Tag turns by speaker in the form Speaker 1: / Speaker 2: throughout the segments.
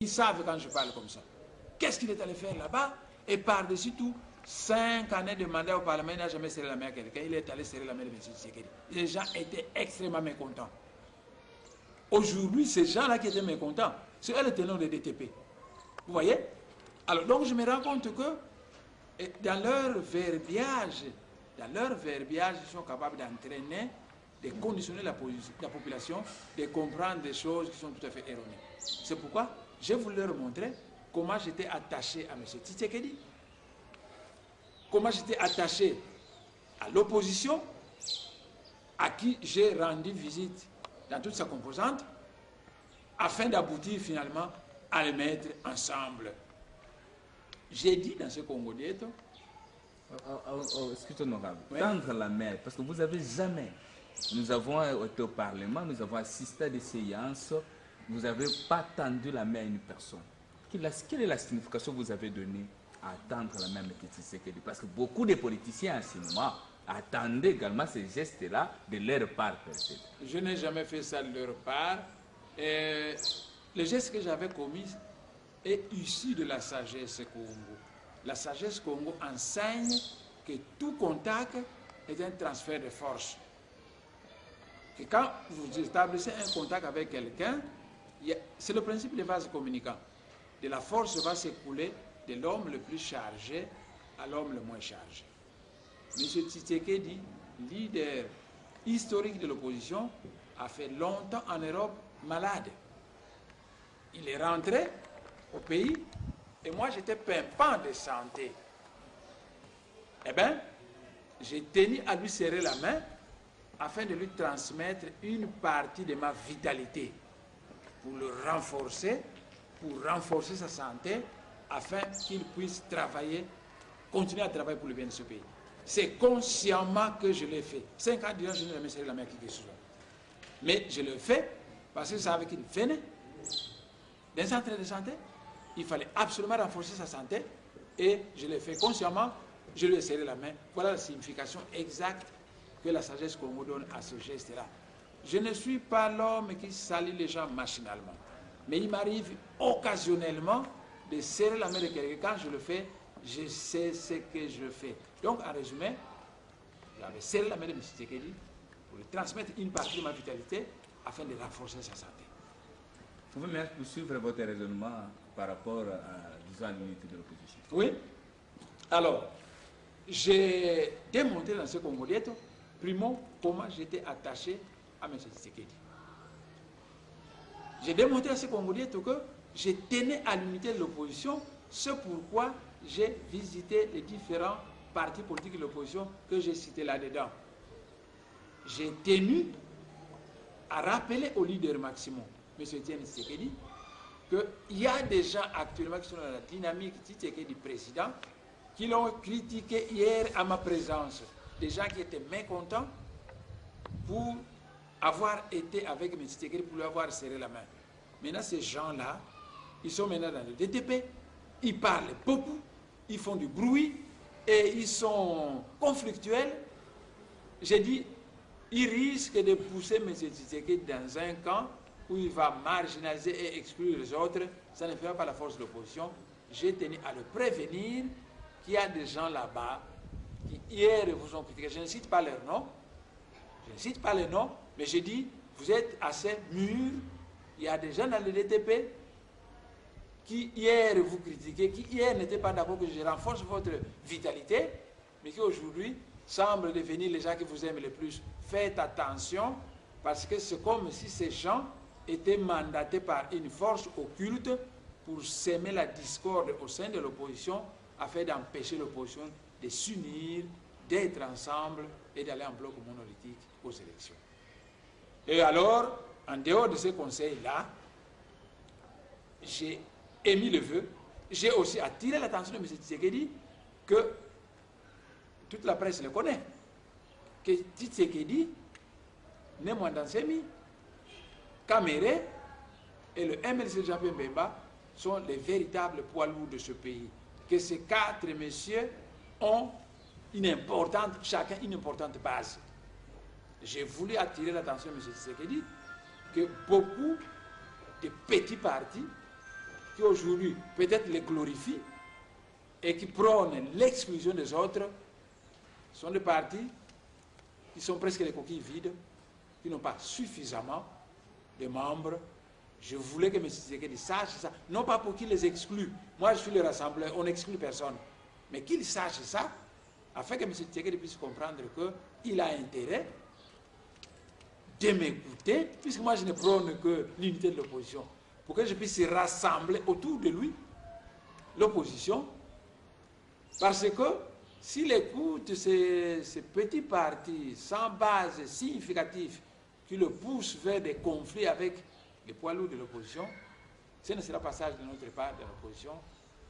Speaker 1: Ils savent quand je parle comme ça. Qu'est-ce qu'il est allé faire là-bas? Et par-dessus tout, 5 années de mandat au Parlement, il n'a jamais serré la main à quelqu'un. Il est allé serrer la main de M. Tshisekedi. Les gens étaient extrêmement mécontents. Aujourd'hui, ces gens-là qui étaient mécontents, c'est eux les tenants des DTP. Vous voyez? Alors, donc, je me rends compte que dans leur verbiage, ils sont capables d'entraîner, de conditionner la population, de comprendre des choses qui sont tout à fait erronées. C'est pourquoi je voulais leur montrer comment j'étais attaché à M. Tshisekedi, comment j'étais attaché à l'opposition, à qui j'ai rendu visite dans toute sa composante, afin d'aboutir finalement à les mettre ensemble. J'ai dit dans ce Congo Dieto,
Speaker 2: excusez honorable, oui. Tendre la main, parce que vous n'avez jamais, nous avons été au Parlement, nous avons assisté à des séances, vous n'avez pas tendu la main à une personne. Quelle est la signification que vous avez donnée à tendre la main à M. Tshisekedi? Parce que beaucoup de politiciens en ce moment attendaient également ces gestes-là de leur part, peut-être.
Speaker 1: Je n'ai jamais fait ça de leur part. Le geste que j'avais commis est issu de la sagesse Congo. La sagesse Congo enseigne que tout contact est un transfert de force. Et quand vous établissez un contact avec quelqu'un, c'est le principe des vases communicants. De la force va s'écouler de l'homme le plus chargé à l'homme le moins chargé. M. Tshisekedi, leader historique de l'opposition, a fait longtemps en Europe malade. Il est rentré au pays et moi j'étais pimpant de santé. Eh bien, j'ai tenu à lui serrer la main afin de lui transmettre une partie de ma vitalité pour le renforcer, pour renforcer sa santé, afin qu'il puisse travailler, continuer à travailler pour le bien de ce pays. C'est consciemment que je l'ai fait. 5 ans durant, je n'ai jamais serré la main à qui que ce soit. Mais je le fais parce que je savais qu'il venait d'un centre de santé. Il fallait absolument renforcer sa santé et je l'ai fait consciemment. Je lui ai serré la main. Voilà la signification exacte que la sagesse Congo donne à ce geste-là. Je ne suis pas l'homme qui salue les gens machinalement. Mais il m'arrive occasionnellement de serrer la main de quelqu'un. Quand je le fais, je sais ce que je fais. Donc, en résumé, j'avais serré la main de M. Tshisekedi pour lui transmettre une partie de ma vitalité afin de renforcer sa santé.
Speaker 2: Vous pouvez même suivre votre raisonnement par rapport à l'unité de l'opposition.
Speaker 1: Oui. Alors, j'ai démontré dans ce Congo Dieto, primo, comment j'étais attaché à M. Tshisekedi. J'ai démontré à ce Congo Dieto que je tenais à l'unité de l'opposition, c'est pourquoi j'ai visité les différents partis politiques de l'opposition que j'ai cités là-dedans. J'ai tenu à rappeler au leader maximum, M. Etienne Tshisekedi, qu'il y a des gens actuellement qui sont dans la dynamique Tshisekedi président, qui l'ont critiqué hier à ma présence. Des gens qui étaient mécontents pour avoir été avec M. Tshisekedi, pour lui avoir serré la main. Maintenant, ces gens-là, ils sont maintenant dans le DTP, ils parlent beaucoup, ils font du bruit et ils sont conflictuels. J'ai dit, ils risquent de pousser M. Tshisekedi dans un camp où il va marginaliser et exclure les autres. Ça ne fera pas la force de l'opposition. J'ai tenu à le prévenir qu'il y a des gens là-bas qui hier vous ont critiqué. Je ne cite pas leur nom. Je ne cite pas les noms, mais je dis, vous êtes assez mûrs. Il y a des gens dans le DTP qui hier vous critiquaient, qui hier n'étaient pas d'accord que je renforce votre vitalité, mais qui aujourd'hui semblent devenir les gens qui vous aiment le plus. Faites attention, parce que c'est comme si ces gens étaient mandatés par une force occulte pour s'aimer la discorde au sein de l'opposition, afin d'empêcher l'opposition de s'unir, d'être ensemble et d'aller en bloc monolithique aux élections. Et alors, en dehors de ces conseils-là, j'ai émis le vœu, j'ai aussi attiré l'attention de M. Tshisekedi que toute la presse le connaît, que Tshisekedi, Némoin Dansemi, Kamere et le MLC Jean-Pierre Mbemba sont les véritables poids lourds de ce pays. Que ces 4 messieurs ont chacun une importante base. J'ai voulu attirer l'attention de M. Tshisekedi que beaucoup de petits partis qui aujourd'hui peut-être les glorifient et qui prônent l'exclusion des autres sont des partis qui sont presque des coquilles vides, qui n'ont pas suffisamment de membres. Je voulais que M. Tshisekedi sache ça, non pas pour qu'il les exclue. Moi, je suis le rassembleur, on n'exclut personne. Mais qu'il sache ça, afin que M. Tshisekedi puisse comprendre qu'il a intérêt de m'écouter, puisque moi, je ne prône que l'unité de l'opposition, pour que je puisse rassembler autour de lui l'opposition, parce que s'il écoute ces petits partis sans base significative qui le poussent vers des conflits avec les poids lourds de l'opposition, ce ne sera pas sage de notre part de l'opposition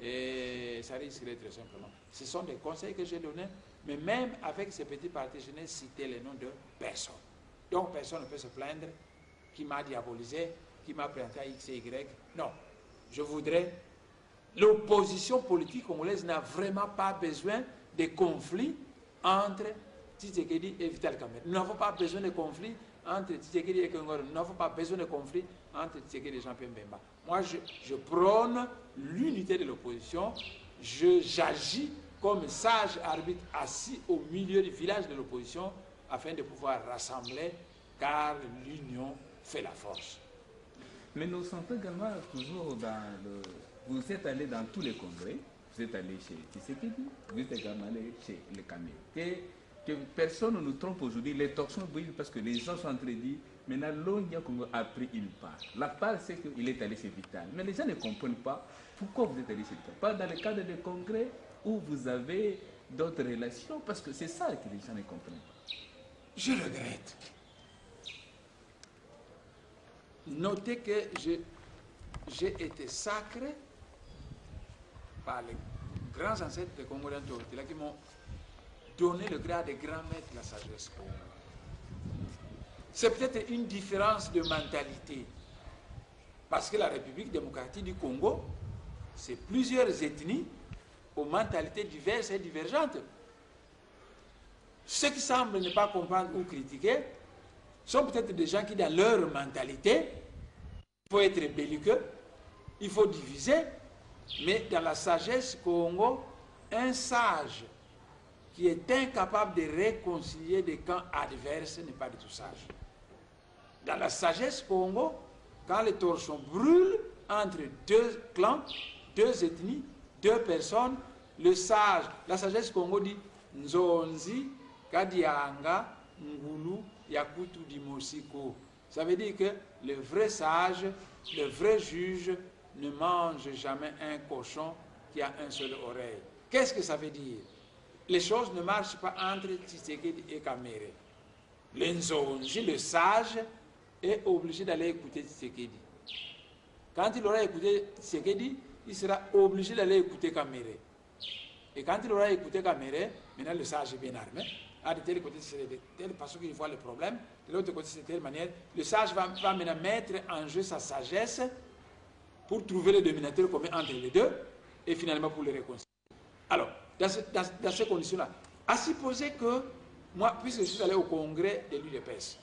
Speaker 1: et ça risquerait très simplement. Ce sont des conseils que j'ai donnés, mais même avec ces petits partis, je n'ai cité les noms de personne. Donc personne ne peut se plaindre qui m'a diabolisé, qui m'a présenté à X et Y. Non, je voudrais... L'opposition politique congolaise n'a vraiment pas besoin de conflits entre Tshisekedi et Vital Kamerhe. Nous n'avons pas besoin de conflits entre Tshisekedi et Kongoro. Nous n'avons pas besoin de conflits entre Tshisekedi et Jean-Pierre Bemba. Moi, je prône l'unité de l'opposition. J'agis comme sage arbitre assis au milieu du village de l'opposition afin de pouvoir rassembler, car l'union fait la force.
Speaker 2: Mais nous sentons également toujours dans le... Vous êtes allé dans tous les congrès, vous êtes allé chez Tshisekedi, vous êtes également allé chez le Kamerhe. Que personne ne nous trompe aujourd'hui, les torsions brillent parce que les gens sont en train de dire maintenant l'Onia Congo a pris une part. La part c'est qu'il est allé chez Vital. Mais les gens ne comprennent pas pourquoi vous êtes allé chez Vital. Pas dans le cadre de congrès où vous avez d'autres relations, parce que c'est ça que les gens ne comprennent pas.
Speaker 1: Je regrette. Notez que j'ai été sacré par les grands ancêtres de Congo d'Antortila qui m'ont donné le grade de grand maître de la sagesse. C'est peut-être une différence de mentalité. Parce que la République démocratique du Congo, c'est plusieurs ethnies aux mentalités diverses et divergentes. Ceux qui semblent ne pas comprendre ou critiquer sont peut-être des gens qui, dans leur mentalité, il faut être belliqueux, il faut diviser, mais dans la sagesse Congo, un sage qui est incapable de réconcilier des camps adverses n'est pas du tout sage. Dans la sagesse Congo, quand les torchons brûlent entre deux clans, deux ethnies, deux personnes, le sage, la sagesse Congo dit Nzonzi, Kadianga, Ngulu, Yakutu Dimosiko. Ça veut dire que le vrai sage, le vrai juge ne mange jamais un cochon qui a un seul oreille. Qu'est-ce que ça veut dire? Les choses ne marchent pas entre Tshisekedi et Kamerhe. Le Nzonzi, le sage, est obligé d'aller écouter Tshisekedi. Quand il aura écouté Tshisekedi, il sera obligé d'aller écouter Kamerhe. Et quand il aura écouté Kamerhe, maintenant le sage est bien armé. Ah, de tel côté, c'est de telle façon qu'il voit le problème. De l'autre côté, c'est de telle manière. Le sage va maintenant mettre en jeu sa sagesse pour trouver le dominateur commun entre les deux et finalement pour les réconcilier. Alors, dans ces conditions-là, à supposer que moi, puisque je suis allé au congrès de l'UDPS,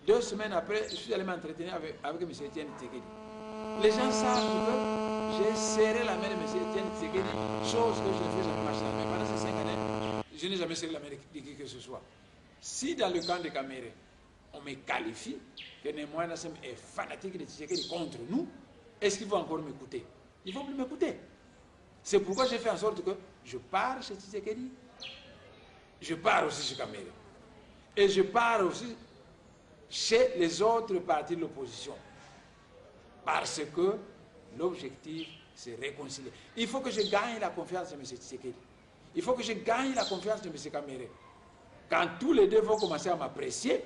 Speaker 1: 2 semaines après, je suis allé m'entretenir avec M. Etienne Tshisekedi. Les gens savent que j'ai serré la main de M. Etienne Tshisekedi, chose que je ne fais jamais marcher dans la main. Pendant ces 5 années, je n'ai jamais serré la main de qui que ce soit. Si dans le camp de Kamerhe, on me qualifie que Némoïna Nassem est fanatique de Tshisekedi contre nous, est-ce qu'il faut encore m'écouter? Il ne faut plus m'écouter. C'est pourquoi j'ai fait en sorte que je pars chez Tshisekedi, je pars aussi chez Kamerhe, et je pars aussi chez les autres partis de l'opposition. Parce que l'objectif, c'est réconcilier. Il faut que je gagne la confiance de M. Tshisekedi. Il faut que je gagne la confiance de M. Kamerhe. Quand tous les deux vont commencer à m'apprécier,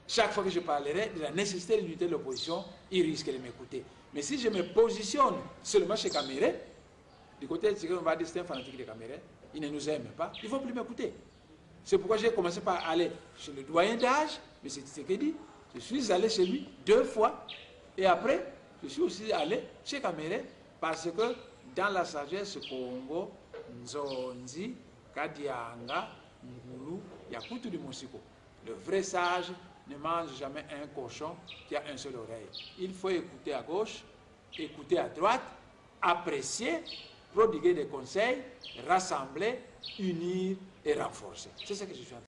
Speaker 1: chaque fois que je parlerai de la nécessité de l'unité de l'opposition, ils risquent de m'écouter. Mais si je me positionne seulement chez Kamerhe, du côté de Tshisekedi, on va dire c'est un fanatique de Kamerhe, il ne nous aime pas, il ne faut plus m'écouter. C'est pourquoi j'ai commencé par aller chez le doyen d'âge, M. Tshisekedi, je suis allé chez lui 2 fois, et après, je suis aussi allé chez Kamerhe, parce que dans la sagesse Congo, Nzonzi, Kadianga, Ngulu, Yakutu Dimosiko, le vrai sage ne mange jamais un cochon qui a un seul oreille. Il faut écouter à gauche, écouter à droite, apprécier, prodiguer des conseils, rassembler, unir et renforcer. C'est ce que je suis en train de dire.